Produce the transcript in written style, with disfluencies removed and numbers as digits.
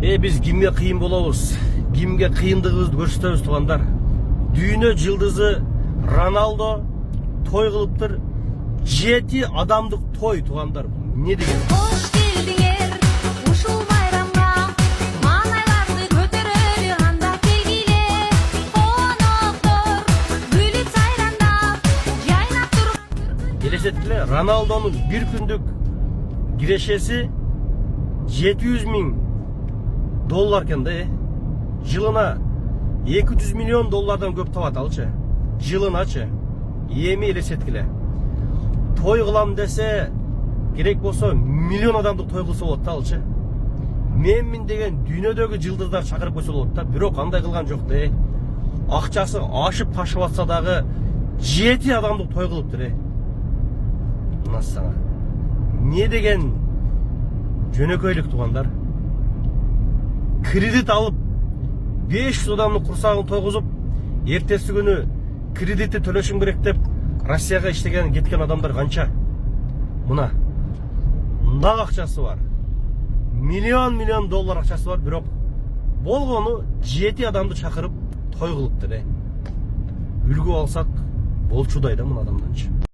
Биз кимге кыйын болобуз, кимге кыйындыгыбызды көрсөтөбүз туугандар. Дүйнө жылдызы Роналдо той кылыптыр. 7 адамдык той туугандар. Не деген? Хош келдиңер ушул байрамга. Маанайларды көтөрөлү анда келгиле. Коноктор бүлүп сайрандап, жайнап туруп. Елестеткиле, Роналдонун бир күндүк кирешеси 700 000 доллар экен да. Жылына 200 миллион доллардан көп табат алчы. Жылыначы. Эми элестеткиле. Той кылам десе, керек болсо миллион адамдык той кылса болот да алчы. Менмин деген дүйнөдөгү жылдыздар чакырып койсо болот да, бирок андай кылган жок да. Акчасы ашып ташып атса дагы 7 адамдык той кылыптыр. Мына сага. Не деген жөнөкөйлүк туугандар. Кредит алып 500 адамдын курсагын тойгузуп, эртеси күнү кредитти төлөшүм керек деп Россияга иштеген кеткен адамдар канча? Мына нак акчасы бар. Миллион доллар акчасы бар, бирок болгону 7 адамды чакырып той кылыптыр. Үлгү алсак болчудай да мына адамданчы.